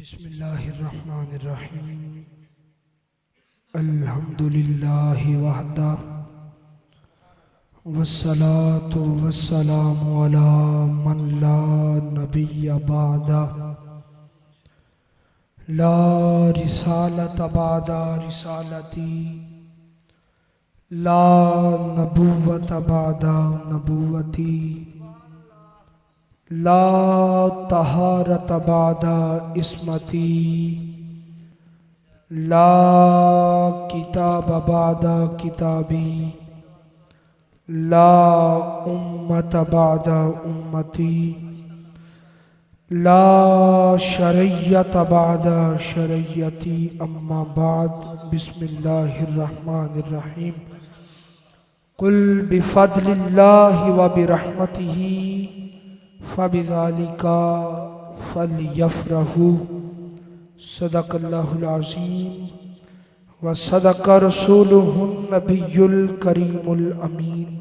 बिस्मिल्लाहिर्रहमानिर्रहीम। अल्हम्दुलिल्लाहि वहदा वस्सलातु वस्सलामु अला मन ला नबिय्य बअदा ला रिसालत बअदा रिसालती ला नबुव्वत बअदा नबुव्वती ला तहारत बअदा इस्मती ला किताब बअदा किताबी ला उम्मत बअदा उम्मती ला शरीयत बअदा शरीयती अम्मा बाद। बिस्मिल्लाहिर्रहमानिर्रहीम। कुल बिफद्लिल्लाहि व बिरहमतिही फबिज़ालिका फलयफ़रहू। सदक़ल्लाहुल अज़ीम व सदक़ रसूलुहुन नबियुल करीमुल अमीन।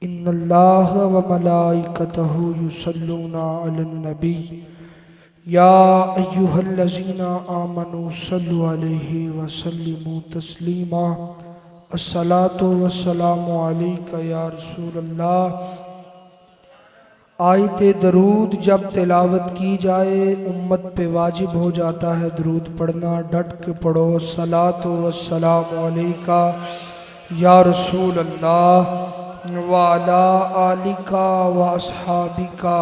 इन्नल्लाह व मलाइकतहु युसल्लूना अलन नबी या अय्युहल्लज़ीना आमनू सल्लु अलैहि व सल्लिमू तस्लीमा। अस्सलातु वस्सलामु अलैका या रसूलल्लाह। आयते दरूद जब तिलावत की जाए उम्मत पे वाजिब हो जाता है दरूद पढ़ना। डट के पढ़ो। सलातो वस्सलामु अलैका या रसूल अल्लाह व अला आलिका व अस्हाबिका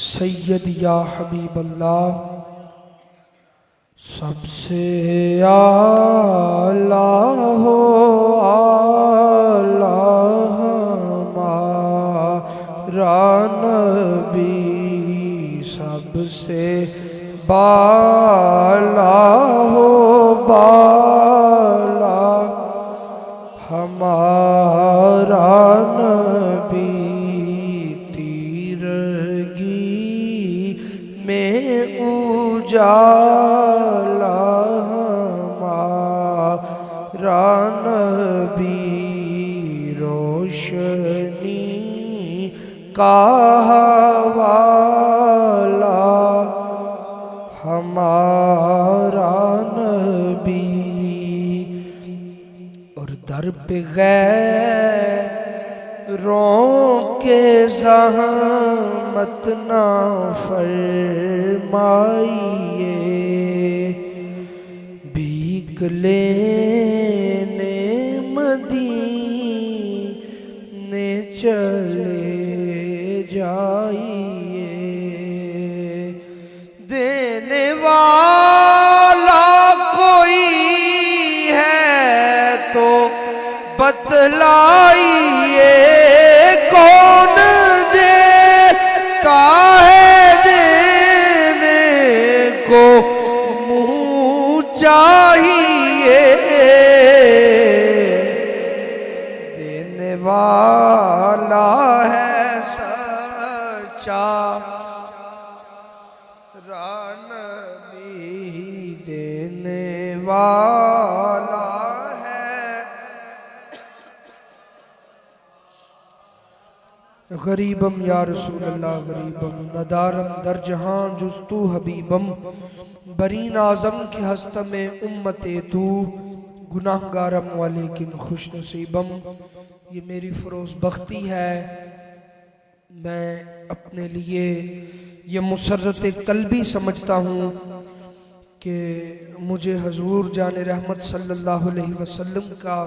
सय्यद या हबीब अल्लाह। सबसे आला हो आला नबी, सबसे बाला हो बाला हमारा नबी। तीरगी में उजाला हमारा नबी। रोशनी का हवाला हमारा नबी। और दर पे गैरों के ज़हमत ना फरमाइए। भीख लेने मदीने चले जाइए। देने वाला कोई है तो बतलाइए। कौन देता है देने को मुँह चाहिए। देने वाला है नबी, देने वाला है। गरीबम या रसूल अल्लाह गरीबम नदारम दर जहां जुस्तु हबीबम। बरीन आज़म के हस्त में उम्मते तू गुनाहगारम वालेकिन खुश नसीबम। ये मेरी फरोज़ बख्ती है। मैं अपने लिए ये मुसर्रत कल्बी समझता हूँ कि मुझे हजूर जान रहमत सल्लल्लाहु अलैहि वसल्लम का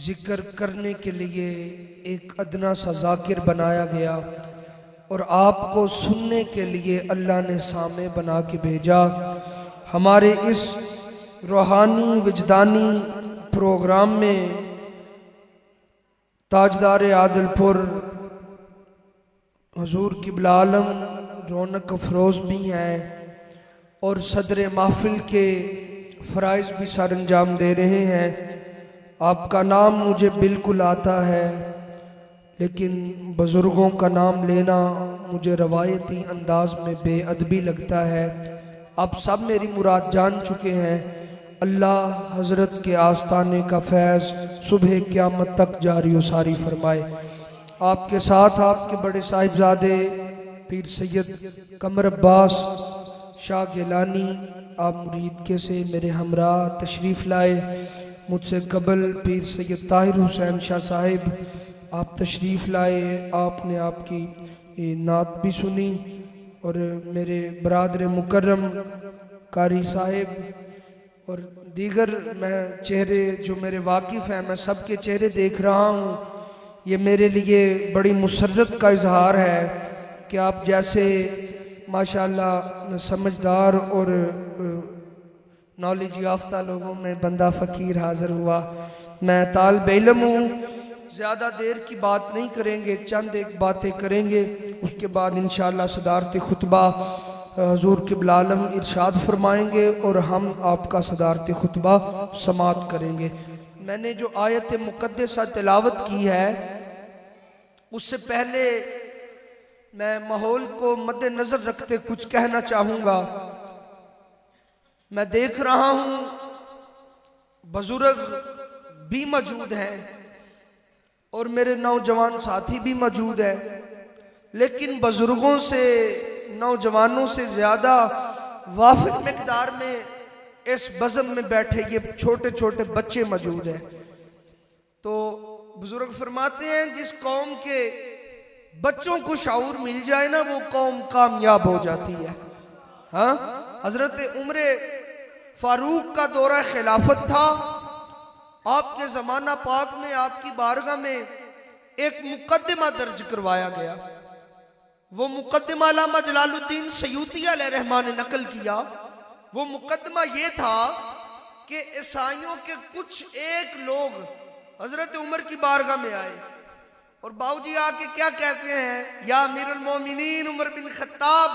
ज़िक्र करने के लिए एक अदना सा ज़ाकिर बनाया गया और आपको सुनने के लिए अल्लाह ने सामे बना के भेजा। हमारे इस रूहानी विजदानी प्रोग्राम में ताजदार आदिलपुर हुजूर क़िबला आलम रौनक अफरोज़ भी हैं और सदर महफिल के फ़राइज़ भी सर अंजाम दे रहे हैं। आपका नाम मुझे बिल्कुल आता है लेकिन बुज़ुर्गों का नाम लेना मुझे रवायती अंदाज में बेअदबी लगता है। आप सब मेरी मुराद जान चुके हैं। अल्लाह हज़रत के आस्ताने का फैज़ सुबह क़यामत तक जारी व सारी फरमाए। आपके साथ आपके बड़े साहिबजादे पीर सैयद कमर अब्बास शाह गिलानी आप मुरीद के से मेरे हमरा तशरीफ़ लाए। मुझसे कबल पीर सैयद ताहिर हुसैन शाह साहिब आप तशरीफ़ लाए। आपने आपकी नात भी सुनी और मेरे बरादर मुकर्रम कारी साहिब और दीगर मैं चेहरे जो मेरे वाकिफ़ हैं, मैं सबके चेहरे देख रहा हूँ। ये मेरे लिए बड़ी मुसर्रत का इजहार है कि आप जैसे माशाअल्लाह समझदार और नॉलेज याफ्ता लोगों में बंदा फ़कीर हाज़िर हुआ। मैं तालिब इल्म हूँ, ज़्यादा देर की बात नहीं करेंगे, चंद एक बातें करेंगे, उसके बाद इंशाअल्लाह सदारत खुतबा हुज़ूर क़िबला आलम इरशाद फरमाएंगे और हम आपका सदारत खुतबा समात करेंगे। मैंने जो आयत मुक़द्दसा तिलावत की है उससे पहले मैं माहौल को मद्देनज़र रखते कुछ कहना चाहूँगा। मैं देख रहा हूँ बुजुर्ग भी मौजूद हैं और मेरे नौजवान साथी भी मौजूद हैं, लेकिन बुजुर्गों से नौजवानों से ज़्यादा वाफिक मिक़दार में इस बज़म में बैठे ये छोटे छोटे बच्चे मौजूद हैं। तो बुजुर्ग फरमाते हैं जिस कौम के बच्चों को शऊर मिल जाए ना वो कौम कामयाब हो जाती है। हाँ, हजरत उम्र फारूक का दौरा खिलाफत था। आपके ज़माना पाक में आपकी बारगाह में एक मुकद्दमा दर्ज करवाया गया। वो मुकद्दमा अल्लामा जलालुद्दीन सयूती अलैहिर्रहमान ने नकल किया। वो मुकद्दमा ये था कि ईसाइयों के कुछ एक लोग हजरत उमर की बारगाह में आए और बाबूजी आके क्या कहते हैं, या अमीरुल मोमिनीन उमर बिन खत्ताब,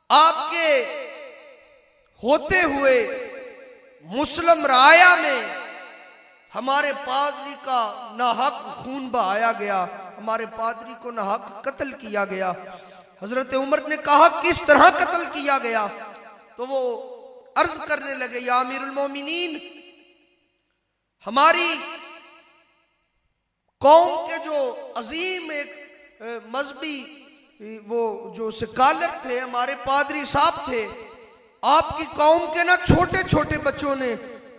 आपके होते हुए मुस्लिम राया में हमारे पादरी का नाहक खून बहाया गया, हमारे पादरी को नाहक कत्ल किया गया। हजरत उमर ने कहा किस तरह कत्ल किया गया? तो वो अर्ज करने लगे, या अमीरुल मोमिनीन, हमारी कौम के जो अजीम एक मजहबी वो जो स्कॉलर थे, हमारे पादरी साहब थे, आपकी कौम के ना छोटे छोटे बच्चों ने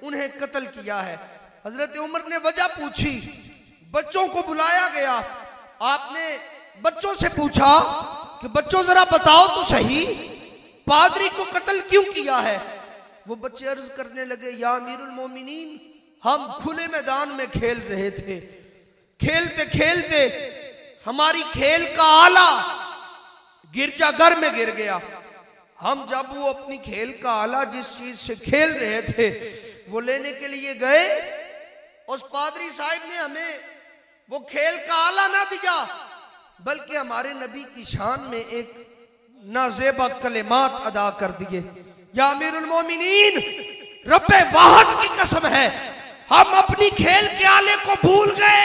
उन्हें कत्ल किया है। हजरत उमर ने वजह पूछी, बच्चों को बुलाया गया, आपने बच्चों से पूछा कि बच्चों जरा बताओ तो सही, पादरी को कत्ल क्यों किया है? वो बच्चे अर्ज करने लगे, या अमीरुल मोमिनीन, हम खुले मैदान में खेल रहे थे, खेलते खेलते हमारी खेल का आला गिरजाघर में गिर गया। हम जब वो अपनी खेल का आला जिस चीज से खेल रहे थे वो लेने के लिए गए, उस पादरी साहब ने हमें वो खेल का आला ना दिया, बल्कि हमारे नबी की शान में एक नाज़ेबा कलिमात अदा कर दिए। या अमीरुल मोमिनीन, रब्बे वाहिद की कसम है, हम अपनी खेल के आले को भूल गए।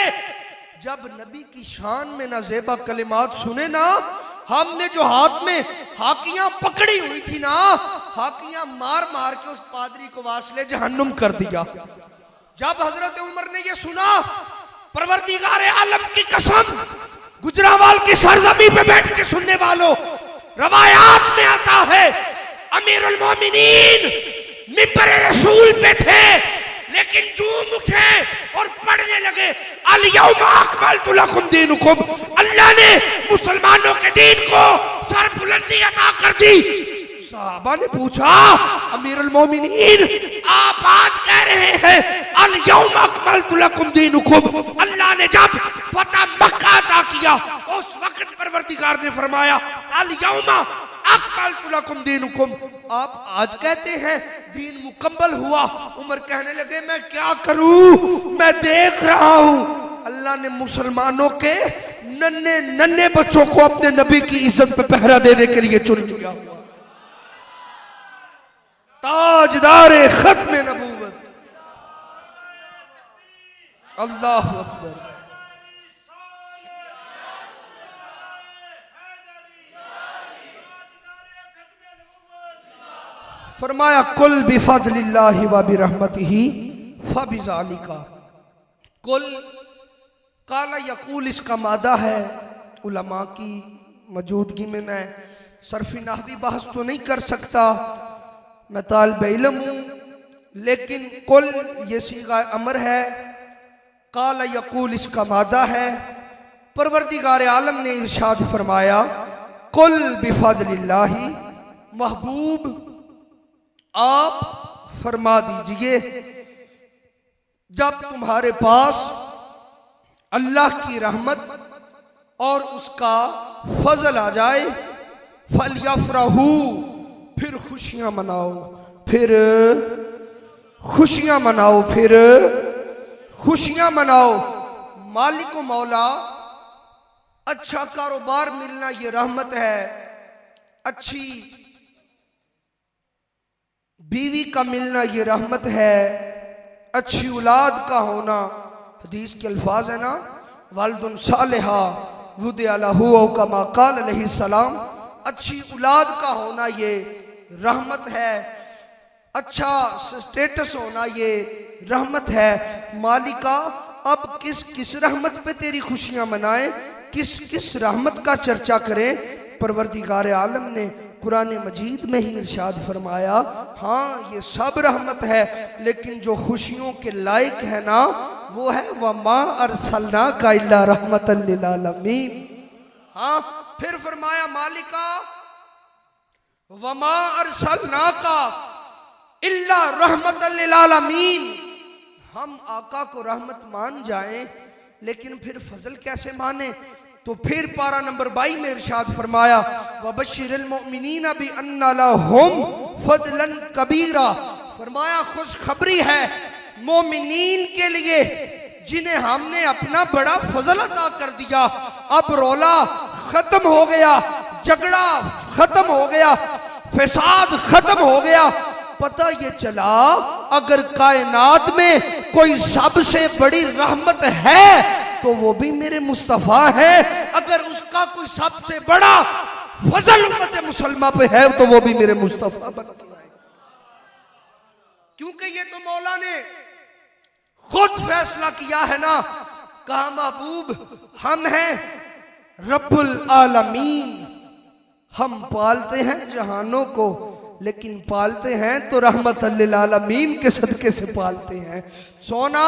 जब नबी की शान में नाज़ेबा कलिमात सुने ना, हमने जो हाथ में हाकियां पकड़ी हुई थी ना, हाकियां मार मार के उस पादरी को वासले जहन्नुम कर दिया। जब हजरत उमर ने ये सुना, परवरदिगार आलम की कसम, गुजरावाल की सरजमी पे बैठ के सुनने वालों, रवायात में आता है अमीरुल मोमिनीन मिंबर रसूल पे थे, लेकिन जूम उठे और पढ़ने लगे, अल यौमा अकमलतु लकुम दीनुकुम, अल्लाह ने मुसलमानों के दीन को सरबुलंदी अता कर दी। साहबा ने पूछा, अमीरुल मोमिनीन, आप आज कह रहे हैं अल यौमा अकमलतु लकुम दीनुकुम, अल्लाह ने जब फतह मक्का अता किया उस वक्त परवरदिगार ने फरमाया अल यौमा अकमलतु लकुम दीनुकुम, आप आज कहते हैं दीन मुकम्मल हुआ। उमर कहने लगे, मैं क्या करूं, मैं देख रहा हूं अल्लाह ने मुसलमानों के नन्हे नन्हे बच्चों को अपने नबी की इज्जत पे पहरा देने के लिए चुन लिया। ताजदारे खत्म नबूवत, अल्लाह अकबर। फरमाया कुल बिफज़लिल्लाहि व बिरहमतिही फबिज़ालिका, कुल काला यकूल इसका मादा है। उलमा की मौजूदगी में मैं सरफी नाहवी बहस तो नहीं कर सकता, मैं तालिब इल्म हूँ, लेकिन कुल ये सीगा अमर है, काला यकूल इसका मादा है। परवरदिगार आलम ने इरशाद फरमाया कुल बिफज़लिल्लाहि, महबूब आप फरमा दीजिए जब तुम्हारे पास अल्लाह की रहमत और उसका फजल आ जाए, फलयफरहू, फिर खुशियां मनाओ, फिर खुशियां मनाओ, फिर खुशियां मनाओ। मालिक मौला, अच्छा कारोबार मिलना ये रहमत है, अच्छी बीवी का मिलना ये रहमत है, अच्छी औलाद का होना, हदीस के अल्फाज है ना, वालिदुन सालिहा वुदिअ लहू औ कमा क़ाल अलैहिस्सलाम, अच्छी औलाद का होना ये रहमत है, अच्छा स्टेटस होना ये रहमत है। मालिका, अब किस किस रहमत पे तेरी खुशियां मनाएं, किस किस रहमत का चर्चा करें। परवरदिगार आलम ने कुरान मजीद में ही इरशाद फरमाया, हाँ ये सब रहमत है, लेकिन जो खुशियों के लायक है ना वो है वमा अरसलनाका इल्ला रहमतन लिल आलमीन। हाँ, फिर फरमाया मालिका वमा अरसलनाका इल्ला रहमतन लिल आलमीन। हम आका को रहमत मान जाएं, लेकिन फिर फजल कैसे माने? तो फिर पारा नंबर 22 में इरशाद फरमाया वबश्शिरिल मुमिनीना बि अन्ना लहुम फदलन कबीरा। फरमाया खुशखबरी है मोमिनीन के लिए जिन्हें हमने अपना बड़ा फजल अता कर दिया। अब रौला खत्म हो गया, झगड़ा खत्म हो गया, फसाद खत्म हो गया। पता ये चला अगर कायनात में कोई सबसे बड़ी रहमत है तो वो भी मेरे मुस्तफा है, अगर उसका कोई सबसे बड़ा फजल उम्मत मुसलमा पे है तो वो भी मेरे मुस्तफा बन के आए। क्योंकि ये तो मौला ने खुद फैसला किया है ना, कहा महबूब हम हैं रब्बुल आलमीन, हम पालते हैं जहानों को, लेकिन पालते हैं तो रहमतल लिल आलमीन के सदके से पालते हैं। सोना,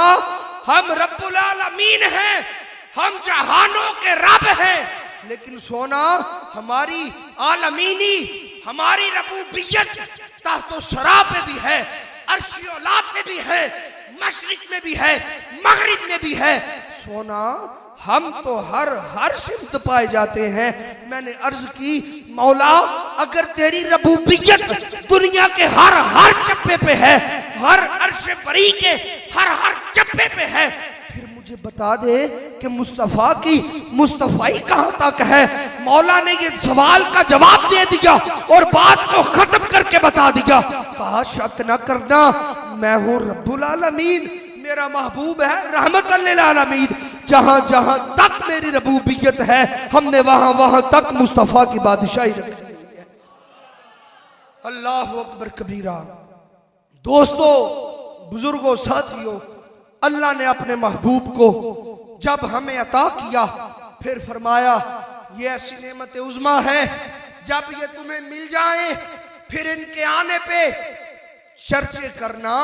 हम रब्बुल आलमीन हैं, हम जहानों के रब हैं, लेकिन सोना हमारी आलमीनी, हमारी रबूबियत ताहतो सरा पे भी है, अर्श औला पे भी है, मशरिक में भी है, मगरिब में भी है। सोना, हम तो हर सिमत पाए जाते हैं। मैंने अर्ज की मौला अगर तेरी रबूबियत दुनिया के हर चप्पे पे है, हर अर्श बरी के हर चप्पे पे है, फिर मुझे बता दे कि मुस्तफा की मुस्तफाई कहां तक है। मौला ने ये सवाल का जवाब दे दिया और बात को खत्म करके बता दिया। कहा शक न करना, मैं हूं रब्बुल आलमीन, मेरा महबूब है रहमतल लिल आलमीन। जहां जहां तक मेरी रबूबियत है हमने वहां वहां तक मुस्तफा की बादशाही रखी है। अल्लाह अकबर कबीरा। दोस्तों, बुजुर्गों, साथियों, अल्लाह ने अपने महबूब को जब हमें अता किया फिर फरमाया ये ऐसी नेमत उज़्मा है, जब ये तुम्हें मिल जाए फिर इनके आने पे चर्चे करना,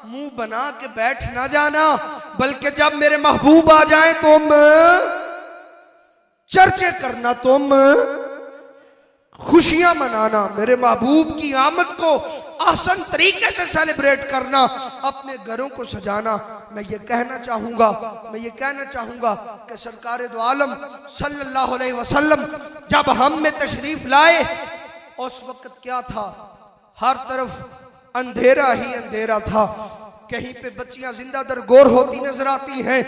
मुंह बना के बैठ ना जाना, बल्कि जब मेरे महबूब आ जाए तुम चर्चे करना, तुम खुशियां मनाना, मेरे महबूब की आमद को आसान तरीके से सेलिब्रेट करना, अपने घरों को सजाना। मैं ये कहना चाहूंगा कि सरकार दो आलम सल्लल्लाहु अलैहि वसल्लम जब हम में तशरीफ लाए उस वक्त क्या था, हर तरफ अंधेरा ही अंधेरा था। कहीं पे बच्चियां जिंदा दरगोर होती नजर आती हैं,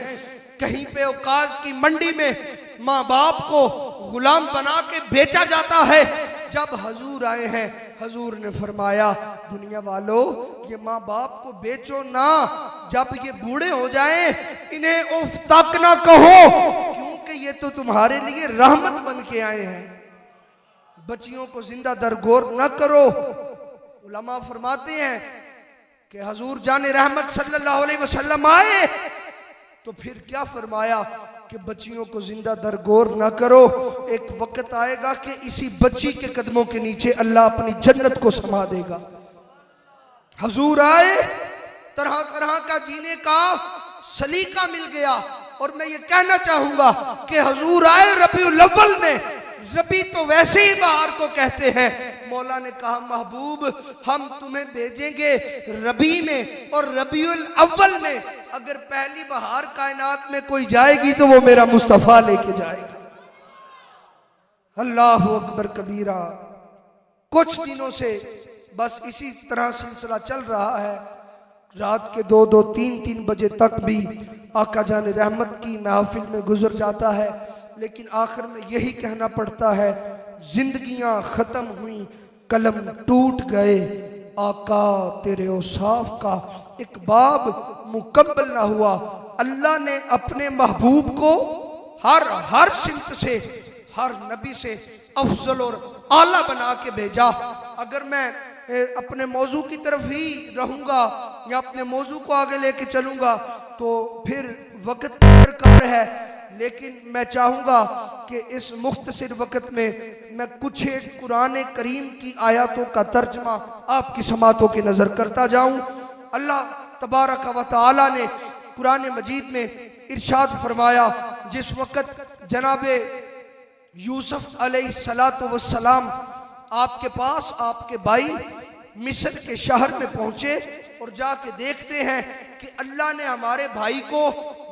कहीं पे औकाज की मंडी में माँ बाप को गुलाम बना के बेचा जाता है। जब हजूर आए हैं, हजूर ने फरमाया दुनिया वालों ये माँ बाप को बेचो ना, जब ये बूढ़े हो जाएं इन्हें उफ तक ना कहो, क्योंकि ये तो तुम्हारे लिए रहमत बन के आए हैं। बच्चियों को जिंदा दरगोर न करो। उलमा फरमाते हैं कि हजूर जाने रहमत सल्लल्लाहु अलैहि वसल्लम आए तो फिर क्या फरमाया, कि बच्चियों को जिंदा दरगोर ना करो। एक वक्त आएगा कि इसी बच्ची के कदमों के नीचे अल्लाह अपनी जन्नत को समा देगा। हुजूर आए, तरह तरह का जीने का सलीका मिल गया। और मैं ये कहना चाहूंगा कि हुजूर आए रबीउल अव्वल में। रबी तो वैसे ही बहार को कहते हैं। मौला ने कहा महबूब हम तुम्हें भेजेंगे रबी में और रबीउल अव्वल में। अगर पहली बहार कायनात में कोई जाएगी तो वो मेरा मुस्तफा लेके जाएगा। अल्लाह अकबर कबीरा। कुछ दिनों से बस इसी तरह सिलसिला चल रहा है। रात के 2-2, 3-3 बजे तक भी आका जान रहमत की महफिल में गुजर जाता है। लेकिन आखिर में यही कहना पड़ता है, जिंदगियां खत्म हुई, कलम टूट गए, आका तेरे औसाफ का एक बाब मुकम्मल ना हुआ। अल्लाह ने अपने महबूब को हर सिमत से, हर नबी से अफजल और आला बना के भेजा। अगर मैं अपने मौजू की तरफ ही रहूंगा या अपने मौजू को आगे लेके चलूंगा तो फिर वक्त दरकार है। लेकिन मैं चाहूंगा कि इस मुख्तसर वक्त में मैं कुछ एक कुरान करीम की आयतों का तर्जमा आपकी समातों की नजर करता जाऊं। अल्लाह तबारक व तआला ने कुरान मजीद में इरशाद फरमाया, जिस वक्त जनाबे यूसुफ अलैहिस्सलातु वस्सलाम आपके पास, आपके भाई मिस्र के शहर में पहुंचे और जाके देखते हैं कि अल्लाह ने हमारे भाई को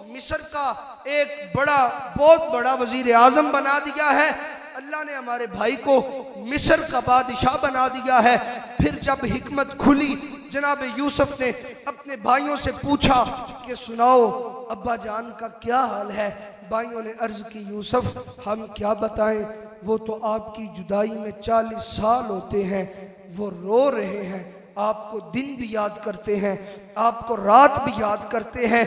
मिस्र का एक बहुत बड़ा वजीर आजम बना दिया है। अल्लाह ने हमारे भाई को मिस्र का बादशाह बना दिया है। फिर जब हिकमत खुली, जनाब यूसुफ ने अपने भाइयों से पूछा कि सुनाओ अब्बा जान का क्या हाल है। भाइयों ने अर्ज की, यूसुफ हम क्या बताएं, वो तो आपकी जुदाई में 40 साल होते हैं, वो रो रहे हैं, आपको दिन भी याद करते हैं, आपको रात भी याद करते हैं,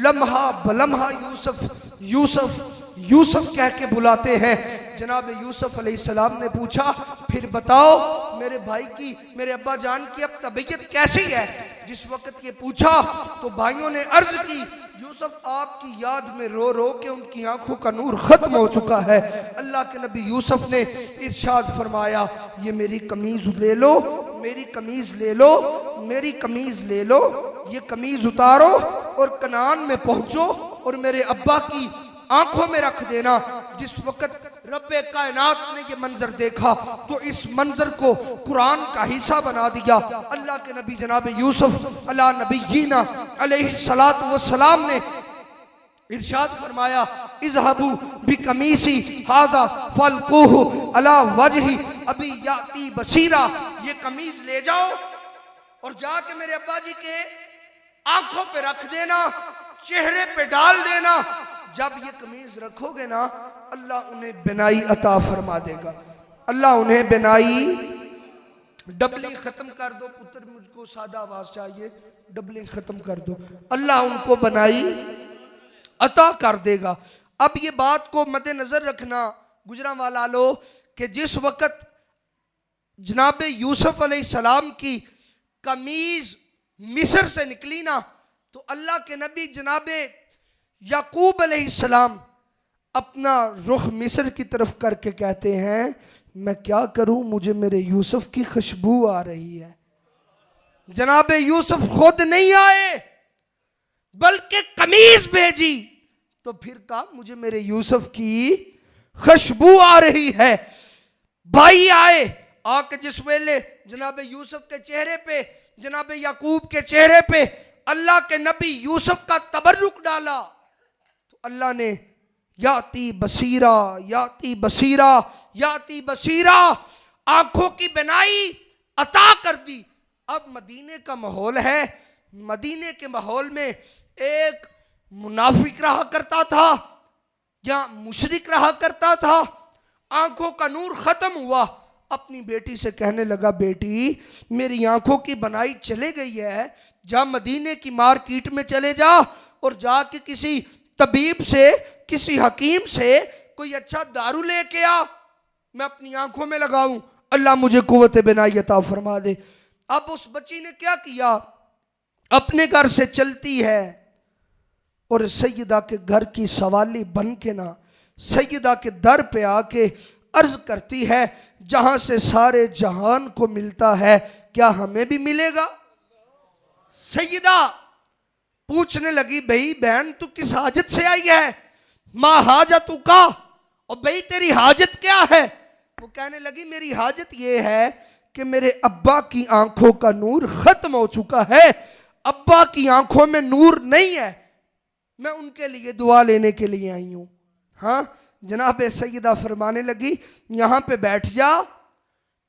लम्हा बलम्हा यूसुफ यूसुफ यूसुफ कह के बुलाते हैं। जनाब यूसुफ अलैहिस्सलाम ने पूछा, फिर बताओ मेरे भाई की, मेरे अब्बा जान की अब तबीयत कैसी है। जिस वक्त ये पूछा तो भाइयों ने अर्ज की, यूसुफ आपकी याद में रो रो के उनकी आंखों का नूर खत्म हो चुका है। अल्लाह के नबी यूसुफ ने इरशाद फरमाया, ये मेरी कमीज ले लो, मेरी कमीज ले लो, मेरी कमीज ले लो, ये कमीज उतारो और कनान में पहुंचो और मेरे अब्बा की आंखों में रख देना। जिस वक्त रब्बे कायनात ने ये मंजर देखा तो इस मंजर को कुरान का हिस्सा बना दिया। अल्लाह के नबी जनाब यूसुफ अला नबीना अलैहिस्सलातु वस्सलाम ने इरशाद फरमाया, इज़हबू बिकमीसी हाजा फल्कुहु अला वजही अभी याती बसीरा। ये कमीज ले जाओ और जाके मेरे अब्बा जी के आंखों पे रख देना, चेहरे पे डाल देना। जब ये कमीज रखोगे ना, अल्लाह उन्हें बिनाई अता फरमा देगा। अल्लाह उन्हें बिनाई, डबली खत्म कर दो पुत्र, मुझको सादा आवाज चाहिए, डबली खत्म कर दो। अल्लाह उनको बनाई अता कर देगा। अब ये बात को मद्देनजर रखना गुजरांवाला लो कि जिस वक्त जनाब यूसुफ अलैहिस्सलाम की कमीज मिस्र से निकली ना, तो अल्लाह के नबी जनाबे याकूब अलैहिस्सलाम अपना रुख मिस्र की तरफ करके कहते हैं, मैं क्या करूं, मुझे मेरे यूसुफ की खुशबू आ रही है। जनाबे यूसुफ खुद नहीं आए बल्कि कमीज भेजी, तो फिर कहा मुझे मेरे यूसुफ की खुशबू आ रही है। भाई आए, आके जिस वेले जनाबे यूसुफ के चेहरे पे, जनाबे याकूब के चेहरे पे अल्लाह के नबी यूसुफ का तबर्रुक डाला तो अल्लाह ने याती बसीरा, याती बसीरा, याती बसीरा, आंखों की बिनाई अता कर दी। अब मदीने का माहौल है, मदीने के माहौल में एक मुनाफिक रहा करता था या मुशरिक रहा करता था, आंखों का नूर खत्म हुआ। अपनी बेटी से कहने लगा, बेटी मेरी आंखों की बनाई चले गई है, जा मदीने की मार्केट में चले जा और जाके किसी तबीब से, किसी हकीम से कोई अच्छा दारू लेके आ, मैं अपनी आंखों में लगाऊं, अल्लाह मुझे कुव्वत बिनाई अता फरमा दे। अब उस बच्ची ने क्या किया, अपने घर से चलती है, और सैयदा के घर की सवाली बन के ना सैयदा के दर पे आके अर्ज करती है, जहां से सारे जहान को मिलता है क्या हमें भी मिलेगा। सैयदा पूछने लगी, भाई बहन तू किस हाजत से आई है, माँ हाजत का, और भाई तेरी हाजत क्या है। वो कहने लगी, मेरी हाजत ये है कि मेरे अब्बा की आंखों का नूर खत्म हो चुका है, अब्बा की आंखों में नूर नहीं है, मैं उनके लिए दुआ लेने के लिए आई हूं। हाँ, जनाब सैयदा फरमाने लगी, यहां पे बैठ जा।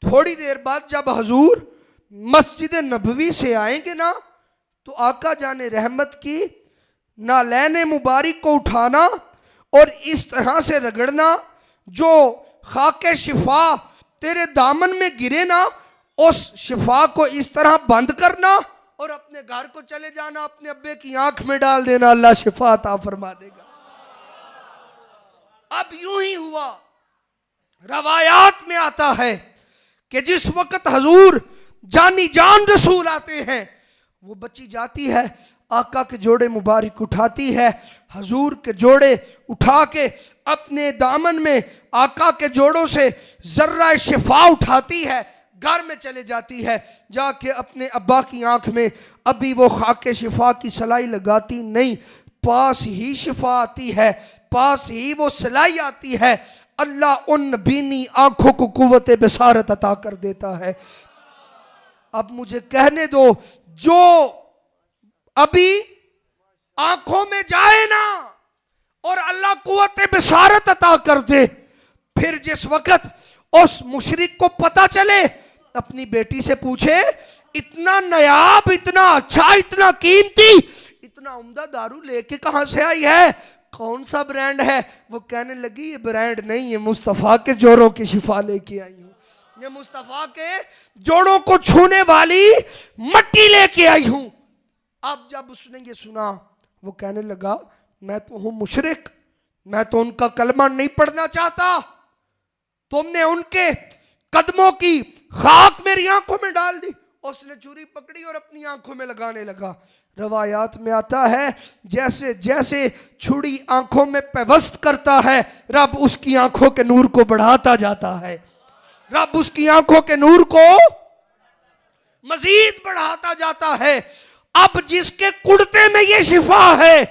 थोड़ी देर बाद जब हजूर मस्जिद नबवी से आएंगे ना, तो आका जाने रहमत की नालैन मुबारक को उठाना और इस तरह से रगड़ना जो खाके शिफा तेरे दामन में गिरे ना, उस शिफा को इस तरह बंद करना और अपने घर को चले जाना, अपने अब्बे की आंख में डाल देना, अल्लाह शिफा अता फरमा देगा। अब यूं ही हुआ। रवायात में आता है कि जिस वक्त हजूर जानी जान रसूल आते हैं, वो बच्ची जाती है, आका के जोड़े मुबारक उठाती है, हजूर के जोड़े उठा के अपने दामन में आका के जोड़ों से जर्रा शिफा उठाती है, घर में चले जाती है, जाके अपने अब्बा की आंख में अभी वो खाके शिफा की सलाई लगाती नहीं, पास ही शिफा आती है, पास ही वो सलाई आती है। अल्लाह उन बीनी आंखों को कुव्वत बसारत अता कर देता है। अब मुझे कहने दो, जो अभी आंखों में जाए ना और अल्लाह कुव्वत बसारत अता कर दे, फिर जिस वक्त उस मुशरिक को पता चले, अपनी बेटी से पूछे, इतना नायाब, इतना अच्छा, इतना कीमती, इतना उम्दा दारू लेके कहां से आई है, कौन सा ब्रांड है। वो कहने लगी, ये ब्रांड नहीं है, मुस्तफ़ा के जोड़ों की शिफा लेके आई हूं, ये मुस्तफ़ा के जोड़ों को छूने वाली मट्टी लेके आई हूं। अब जब उसने ये सुना, वो कहने लगा, मैं तो हूं मुशरिक, मैं तो उनका कलमा नहीं पढ़ना चाहता, तुमने उनके कदमों की खाक मेरी आंखों में डाल दी। उसने छुरी पकड़ी और अपनी आंखों में लगाने लगा। रवायात में आता है, जैसे जैसे छुरी आंखों में पेवस्त करता है, रब उसकी आंखों के नूर को बढ़ाता जाता है, रब उसकी आंखों के नूर को मजीद बढ़ाता जाता है। अब जिसके कुर्ते में ये शिफा है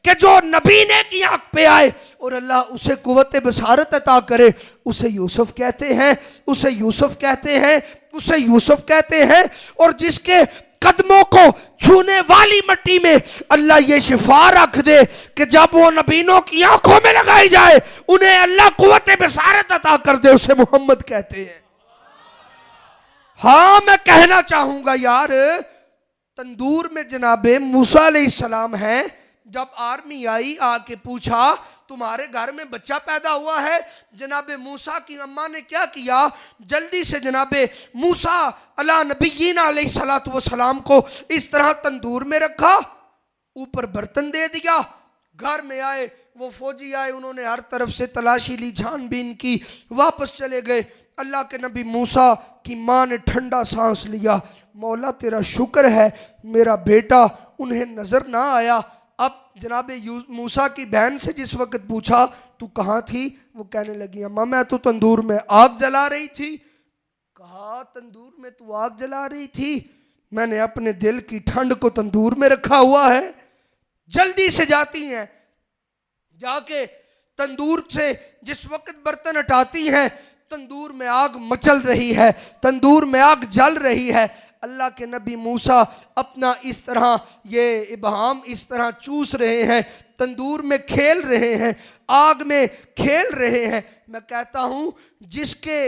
कि जो नबी ने की आंख पे आए और अल्लाह उसे कुव्वत बसारत अता करे, उसे यूसुफ कहते हैं, उसे यूसुफ कहते हैं, उसे यूसुफ कहते हैं। और जिसके कदमों को छूने वाली मट्टी में अल्लाह ये शिफा रख दे कि जब वो नबीनों की आंखों में लगाई जाए, उन्हें अल्लाह कुव्वत बसारत अता कर दे, उसे मोहम्मद कहते हैं। हाँ, मैं कहना चाहूंगा यार, तंदूर में जनाबे मूसा अलैहिस्सलाम हैं, जब आर्मी आई आके पूछा तुम्हारे घर में बच्चा पैदा हुआ है, जनाबे मूसा की अम्मा ने क्या किया, जल्दी से जनाबे मूसा अला नबीयीना अलैहिस्सलातु वस्सलाम को इस तरह तंदूर में रखा, ऊपर बर्तन दे दिया। घर में आए वो फौजी आए, उन्होंने हर तरफ से तलाशी ली, छानबीन की, वापस चले गए। अल्लाह के नबी मूसा की माँ ने ठंडा सांस लिया, मौला तेरा शुक्र है मेरा बेटा उन्हें नजर ना आया। अब जनाबे मूसा की बहन से जिस वक्त पूछा तू कहाँ थी, वो कहने लगी, अम्मा मैं तो तंदूर में आग जला रही थी। कहा, तंदूर में तू आग जला रही थी, मैंने अपने दिल की ठंड को तंदूर में रखा हुआ है। जल्दी से जाती हैं, जाके तंदूर से जिस वक्त बर्तन हटाती हैं, तंदूर में आग मचल रही है, तंदूर में आग जल रही है। अल्लाह के नबी मूसा अपना इस तरह ये इबहाम इस तरह चूस रहे हैं, तंदूर में खेल रहे हैं, आग में खेल रहे हैं। मैं कहता हूं, जिसके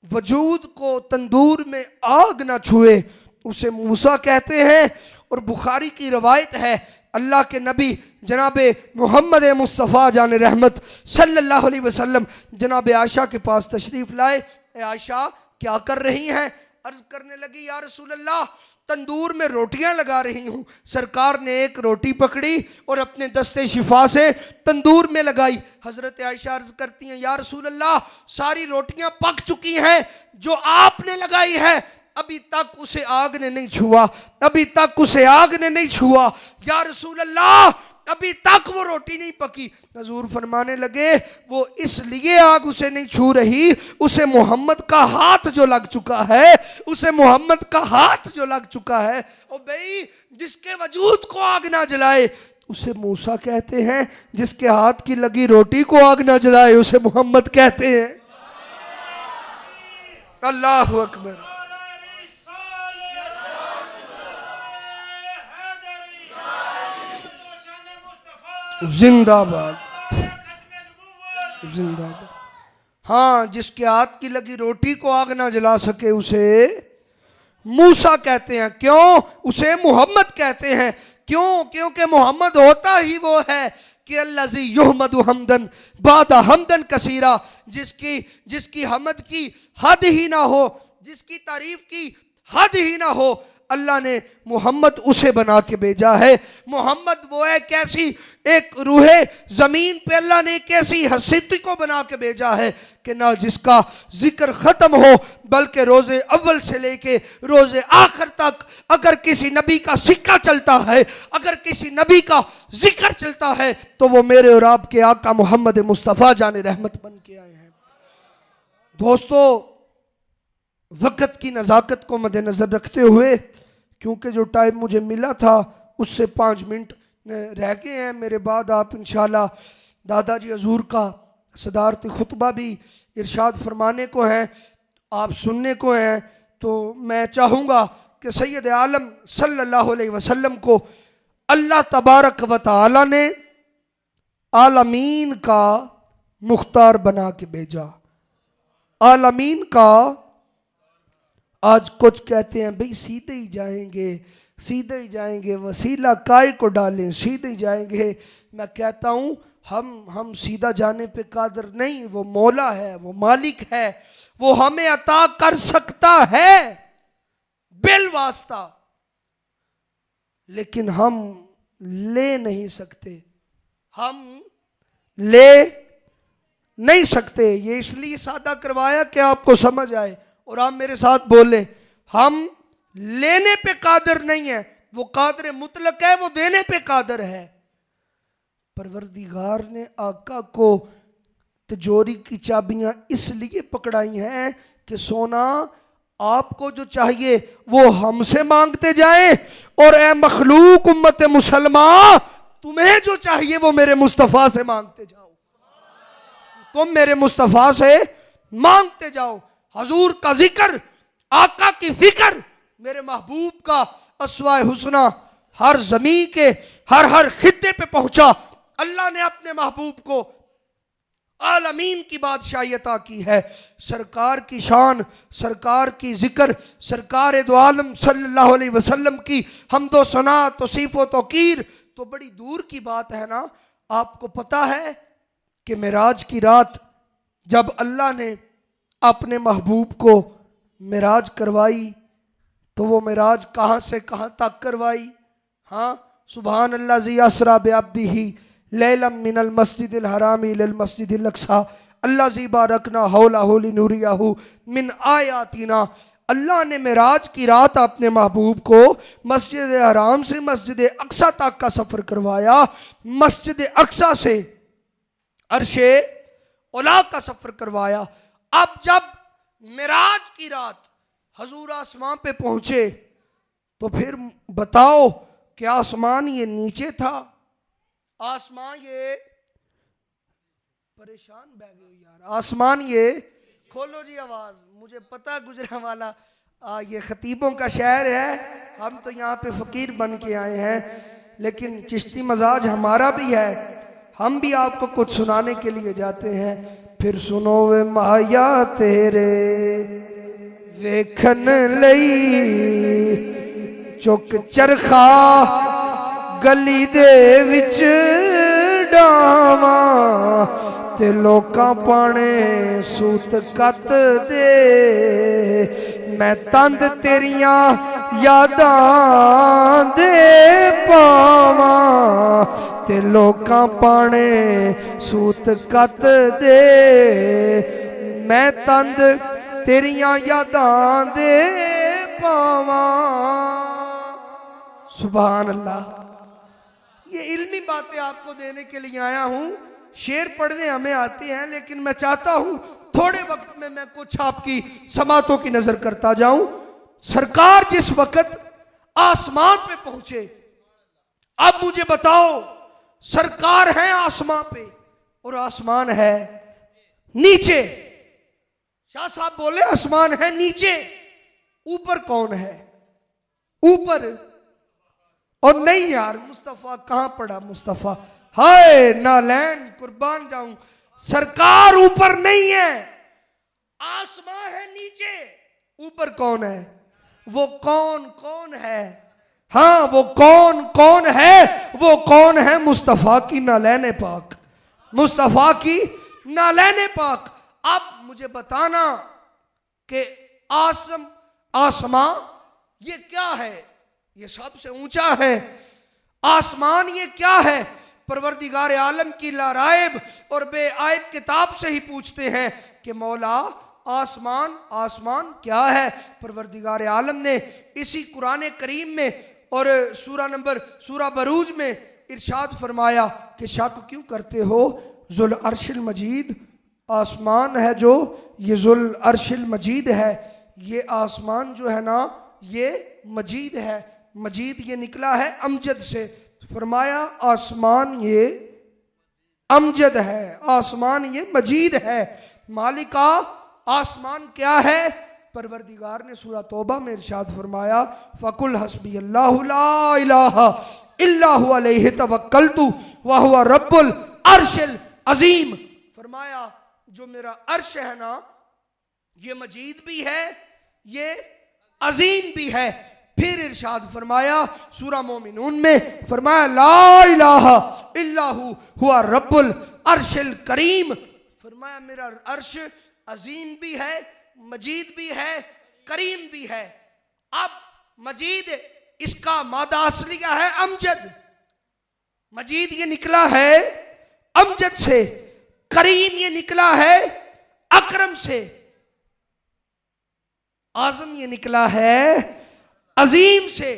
वजूद को तंदूर में आग ना छुए उसे मूसा कहते हैं। और बुखारी की रवायत है, अल्लाह के नबी जनाबे मोहम्मद मुस्तफ़ा जान रहमत सल्लल्लाहु अलैहि वसल्लम जनाबे आयशा के पास तशरीफ लाए। आयशा क्या कर रही हैं? अर्ज करने लगी, या रसूल अल्लाह तंदूर में रोटियां लगा रही हूँ। सरकार ने एक रोटी पकड़ी और अपने दस्ते शिफा से तंदूर में लगाई। हजरत आयशा अर्ज करती हैं, या रसूल अल्लाह सारी रोटियां पक चुकी हैं, जो आपने लगाई है अभी तक उसे आग ने नहीं छुआ, अभी तक उसे आग ने नहीं छुआ। या रसूल अल्लाह अभी तक वो रोटी नहीं पकी। हजूर फरमाने लगे वो इसलिए आग उसे नहीं छू रही, उसे मोहम्मद का हाथ जो लग चुका है, उसे मोहम्मद का हाथ जो लग चुका है। ओ भाई, जिसके वजूद को आग ना जलाए उसे मूसा कहते हैं, जिसके हाथ की लगी रोटी को आग ना जलाए उसे मोहम्मद कहते हैं। अल्लाहु अकबर। जिंदाबाद जिंदाबाद। हाँ, जिसके हाथ की लगी रोटी को आग ना जला सके उसे मूसा कहते हैं। क्यों? उसे मोहम्मद कहते हैं। क्यों? क्योंकि मोहम्मद होता ही वो है कि अल्लाजी युहमदु हमदन बादा हमदन कसीरा, जिसकी हमद की हद ही ना हो, जिसकी तारीफ की हद ही ना हो, अल्लाह ने मोहम्मद उसे बना के भेजा है। मोहम्मद वो है कैसी एक रूहे जमीन पे अल्लाह ने कैसी हस्ती को बना के भेजा है कि ना जिसका जिक्र खत्म हो, बल्कि रोजे अव्वल से लेके रोजे आखिर तक अगर किसी नबी का सिक्का चलता है, अगर किसी नबी का जिक्र चलता है तो वो मेरे और आपके आका मोहम्मद मुस्तफ़ा जाने रहमत बन के आए हैं। दोस्तों, वक़्त की नज़ाकत को मद्देनज़र रखते हुए, क्योंकि जो टाइम मुझे मिला था उससे 5 मिनट रह गए हैं, मेरे बाद आप इंशाल्लाह दादाजी हजूर का सदारती खुतबा भी इरशाद फरमाने को हैं, आप सुनने को हैं। तो मैं चाहूँगा कि सैयद आलम सल्लल्लाहु अलैहि वसल्लम को अल्लाह तबारक व तआला ने आलमीन का मुख्तार बना के भेजा। आलमीन का आज कुछ कहते हैं भाई सीधे ही जाएंगे, सीधे ही जाएंगे, वसीला काय को डालें, सीधे ही जाएंगे। मैं कहता हूँ हम सीधा जाने पे कादर नहीं, वो मौला है, वो मालिक है, वो हमें अता कर सकता है बिल वास्ता, लेकिन हम ले नहीं सकते, हम ले नहीं सकते। ये इसलिए सादा करवाया कि आपको समझ आए और आप मेरे साथ बोले। हम लेने पे कादर नहीं है, वो कादर मुतलक है, वो देने पे कादर है। परवरदिगार ने आका को तिजोरी की चाबियां इसलिए पकड़ाई हैं कि सोना आपको जो चाहिए वो हमसे मांगते जाएं, और ए मखलूक उम्मत मुसलमान, तुम्हें जो चाहिए वो मेरे मुस्तफ़ा से मांगते जाओ। तुम मेरे मुस्तफ़ा से मांगते जाओ। हजूर का जिक्र, आका की फिक्र, मेरे महबूब का अस्वाए हुस्ना हर जमीन के हर खित्ते पे पहुंचा। अल्लाह ने अपने महबूब को आलमीन की बादशाही अता की है। सरकार की शान, सरकार की जिक्र, सरकार दो आलम सल्लल्लाहु अलैहि वसल्लम की हमदो सना तौसीफ व तौकीर तो बड़ी दूर की बात है ना। आपको पता है कि मेराज की रात जब अल्लाह ने अपने महबूब को मेराज करवाई तो वो मेराज कहाँ से कहाँ तक करवाई? हाँ, सुभान अल्लाह ज़ी असरा बिअब्दिही लैलम मिनल मस्जिदिल हराम इलल मस्जिदिल अक्सा अल्लाह ज़ी बारकना हौलहु लिनुरियहु मिन आयातिना। अल्लाह ने मेराज की रात अपने महबूब को मस्जिद हराम से मस्जिद अक्सा तक का सफ़र करवाया, मस्जिद अक्सा से अर्शे औला का सफ़र करवाया। अब जब मेराज की रात हजूर आसमान पे पहुंचे तो फिर बताओ कि आसमान ये नीचे था, आसमान ये परेशान बह गए यार, आसमान ये खोलो जी आवाज, मुझे पता गुजरांवाला ये खतीबों का शहर है, हम तो यहाँ पे फकीर बन के आए हैं, लेकिन चिश्ती मजाज हमारा भी है, हम भी आपको कुछ सुनाने के लिए जाते हैं। फिर सुनो वे माया तेरे वेखन लई चुक चरखा गली दे विच डावा ते लोकां पाने सूत कत दे, मैं तंद तेरियां यादां दे पावा ते लोकां पाने सूत कत दे, मैं तंद तेरियां यादां दे पावा। सुभान अल्लाह। ये इल्मी बातें आपको देने के लिए आया हूं। शेर पढ़ने हमें आते हैं, लेकिन मैं चाहता हूं थोड़े वक्त में मैं कुछ आपकी समातों की नजर करता जाऊं। सरकार जिस वक्त आसमान पे पहुंचे, अब मुझे बताओ, सरकार है आसमान पे और आसमान है नीचे। शाह साहब बोले आसमान है नीचे, ऊपर कौन है? ऊपर। और नहीं यार, मुस्तफा कहां पड़ा मुस्तफा, हाय नालैन कुर्बान जाऊं, सरकार ऊपर नहीं है, आसमान है नीचे। ऊपर कौन है? वो कौन है? हाँ, वो कौन है? वो कौन है? मुस्तफा की नालैन पाक, मुस्तफा की नालैन पाक। अब मुझे बताना कि आसमां ये क्या है? ये सबसे ऊंचा है आसमान, ये क्या है? परवरदिगार आलम की लाराइब और बेआइब किताब से ही पूछते हैं कि मौला आसमान क्या है? परवरदिगार आलम ने इसी कुरान करीम में और सूरा बरूज में इरशाद फरमाया कि शक क्यों करते हो, जुल अर्शिल मजीद आसमान है जो, ये जुल अर्शिल मजीद है, ये आसमान जो है ना ये मजीद है। मजीद ये निकला है अमजद से, फरमाया आसमान ये अमजद है, आसमान ये मजीद है। मालिका आसमान क्या है? परवरदिगार ने सूरा तौबा में इरशाद फरमाया फकुल हस्बी अल्लाहु ला इलाहा इल्ला हुवा अलैहि तवक्कलतु व हुवा रब्बुल अर्शिल अजीम। फरमाया जो मेरा अर्श है ना ये मजीद भी है, ये अजीम भी है। फिर इरशाद फरमाया सूरा मोमिनून में, फरमाया ला इलाहा इल्लाहु हुवा रब्बुल अर्शिल करीम। फरमाया मेरा अर्श अजीम भी है, मजीद भी है, करीम भी है। अब मजीद इसका मादा असलिया है अमजद, मजीद ये निकला है अमजद से, करीम ये निकला है अकरम से, आजम ये निकला है अजीम से।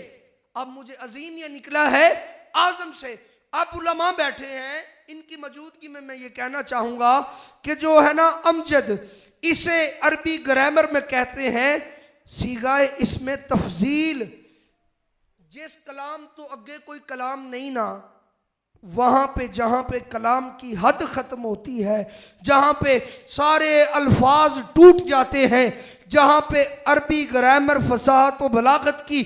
अब मुझे अजीम ये निकला है आजम से। अब उलमा बैठे हैं, इनकी मौजूदगी में मैं ये कहना चाहूंगा कि जो है ना अमजद, इसे अरबी ग्रामर में कहते हैं सीगाए इसमें तफजील। जिस कलाम तो अगे कोई कलाम नहीं ना, वहां पे जहां पे कलाम की हद खत्म होती है, जहां पे सारे अल्फाज टूट जाते हैं, जहां पे अरबी ग्रामर फसाहत और बलागत की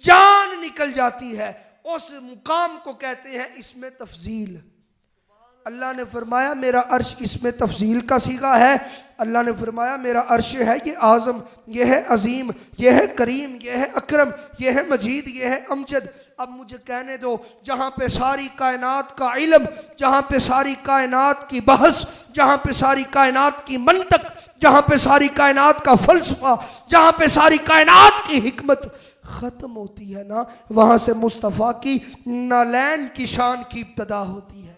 जान निकल जाती है, उस मुकाम को कहते हैं इसमें तफजील। अल्लाह ने फरमाया मेरा अर्श इसमें तफजील का सीगा है। अल्लाह ने फरमाया मेरा अर्श है ये आज़म, ये है अजीम, ये है करीम, ये है अकरम, ये है मजीद, ये है अमजद। अब मुझे कहने दो, जहाँ पे सारी कायनात का इल्म, जहाँ पे सारी कायनात की बहस, जहाँ पे सारी कायनात की मंतक, जहाँ पे सारी कायनात का फलसफा, जहाँ पे सारी कायनात की हिकमत ख़त्म होती है ना, वहाँ से मुस्तफ़ा की नालैन की शान की इब्तदा होती है।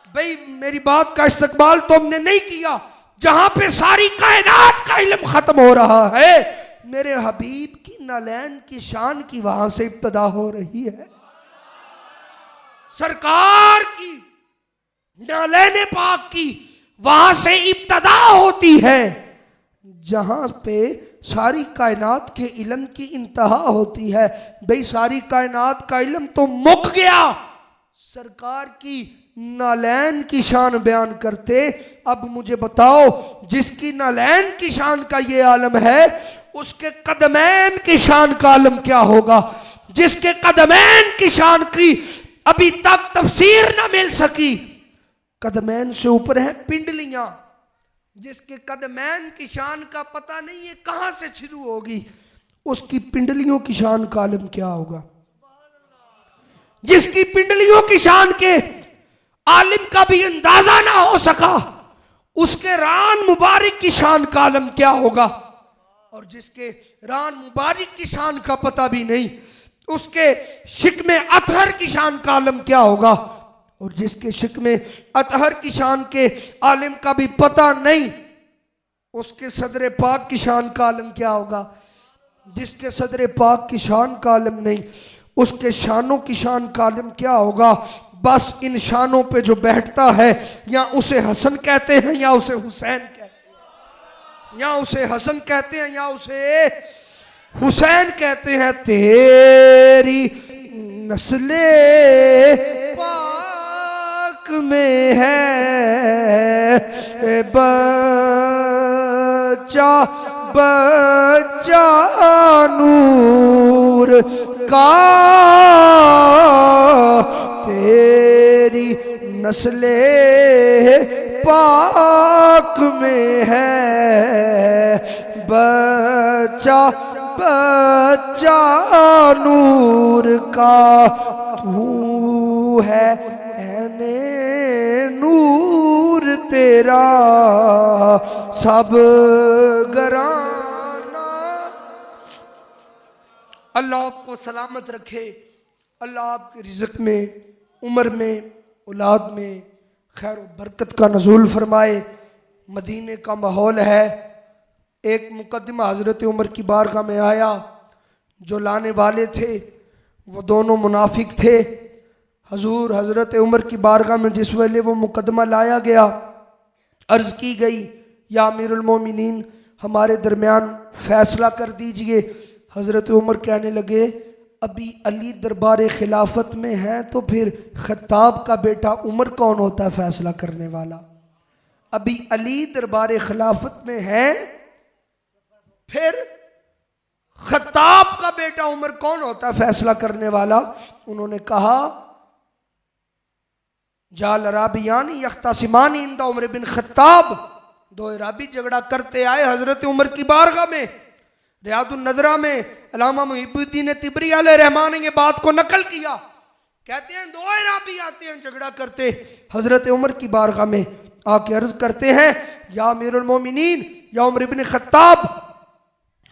भाई मेरी बात का इस्तकबाल तुमने नहीं किया। जहां पे सारी कायनात का इल्म खत्म हो रहा है, मेरे हबीब की नालैन की शान की वहां से इब्तदा हो रही है। सरकार की नालैन पाक की वहां से इब्तदा होती है। जहां पे सारी कायनात के इल्म की इंतहा होती है। भाई सारी कायनात का इल्म तो मुक गया, सरकार की नालैन की शान बयान करते। अब मुझे बताओ, जिसकी नालैन की शान का ये आलम है, उसके कदमैन की शान का आलम क्या होगा? जिसके कदमैन की शान की अभी तक तफसीर ना मिल सकी। कदमैन से ऊपर है पिंडलियां, जिसके कदमैन की शान का पता नहीं है कहां से शुरू होगी, उसकी पिंडलियों की शान का आलम क्या होगा? जिसकी पिंडलियों की शान के आलिम का भी अंदाजा ना हो सका, उसके रान मुबारक की शान का आलम क्या होगा? और जिसके रान मुबारक की शान का पता भी नहीं, उसके शिकमे अतहर की शान का आलम क्या होगा? और जिसके शिकमे अतहर की शान के आलिम का भी पता नहीं, उसके सदर पाक की शान का आलम क्या होगा? जिसके सदर पाक की शान का आलम नहीं, उसके शानों की शान का आलिम क्या होगा। बस इन शानों पे जो बैठता है, या उसे हसन कहते हैं या उसे हुसैन कहते हैं, या उसे हसन कहते हैं या उसे हुसैन कहते हैं। तेरी नस्ले पाक में है बच्चा बच्चा नूर का, तेरी नस्ले पाक में है बच्चा बच्चा नूर का। तू है ऐने नूर तेरा सब घराना। अल्लाह आपको सलामत रखे, अल्लाह आपके रिज़्क़ में, उम्र में, औलाद में खैर बरकत का नज़ूल फरमाए। मदीने का माहौल है। एक मुकद्दमा हज़रत उमर की बारगाह में आया। जो लाने वाले थे वो दोनों मुनाफिक थे। हजूर हज़रत उमर की बारगाह में जिस वेले वो मुकदमा लाया गया, अर्ज़ की गई या अमीरुल मोमिनीन हमारे दरमियान फ़ैसला कर दीजिए। हज़रत उमर कहने लगे अभी अली दरबार खिलाफत में है तो फिर खत्ताब का बेटा उमर कौन होता है फ़ैसला करने वाला। अभी अली दरबार खिलाफत में है, फिर खत्ताब का बेटा उमर कौन होता है फैसला करने वाला। उन्होंने कहा जाल राबियानी यख्तासिमानी इंदा उमर बिन खत्ताब, दो राबी झगड़ा करते आए हजरत उमर की बारगाह में। रियादुन नज़रा में अल्लामा मुहिबुद्दीन तिबरी अलैहिर्रहमान ने ये बात को नकल किया। कहते हैं दो राबी आते हैं झगड़ा करते हजरत उमर की बारगाह में, आके अर्ज करते हैं या अमीरुल मोमिनीन या उमर बिन खत्ताब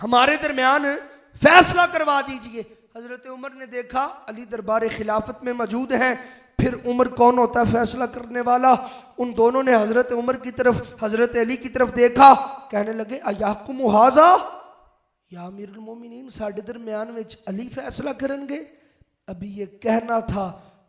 हमारे दरमियान फैसला करवा दीजिए। हजरत उमर ने देखा अली दरबार खिलाफत में मौजूद हैं, फिर उमर कौन होता है फैसला करने वाला। उन दोनों ने हजरत उमर की तरफ, हजरत अली की तरफ देखा, कहने लगे अयाकुम हाजा या अमीरुल मोमिनीन, साडे दरमियान विच अली फैसला करेंगे। अभी ये कहना था,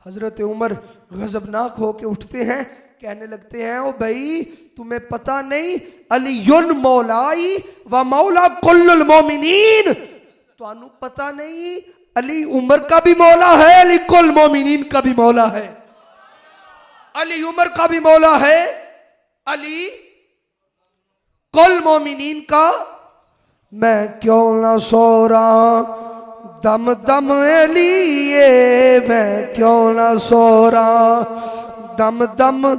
हजरत उमर गजबनाक होके उठते हैं, कहने लगते हैं ओ भाई तुम्हें पता नहीं अलीयुन मौलाई व मौला कुल्लुल मोमिनीन, तानू पता नहीं अली उमर का भी मौला है, अली कुल मोमिनीन का भी मौला है। अली उमर का भी मौला है, अली कुल मोमिनीन का। मैं क्यों ना सो रहा दम दम अलिए, मैं क्यों ना सो रहा दम दम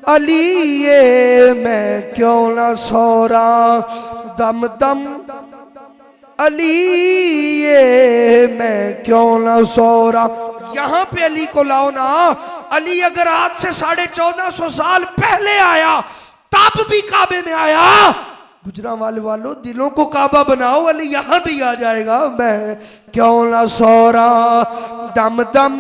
अलिए, मैं क्यों ना सो रहा दम दम अलिए, मैं क्यों ना सो रहा। यहाँ पे अली को लाओ ना। अली अगर आज से 1450 साल पहले आया तब भी काबे में आया। गुजरांवाले वालों दिलों को काबा बनाओ, अली यहाँ भी आ जाएगा। मैं क्यों ना सो रहा दम दम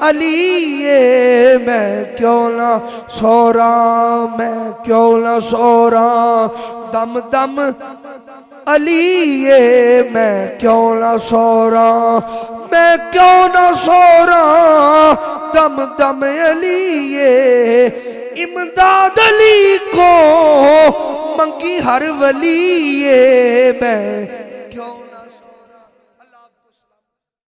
अलिए, मैं क्यों ना सो रहा, मैं क्यों ना सो रहा दम दम अलिए, मैं क्यों ना सो रहा, मैं क्यों ना सो रहा दम दम अलिए। इमदाद अली को मंगी हर वलिए, मैं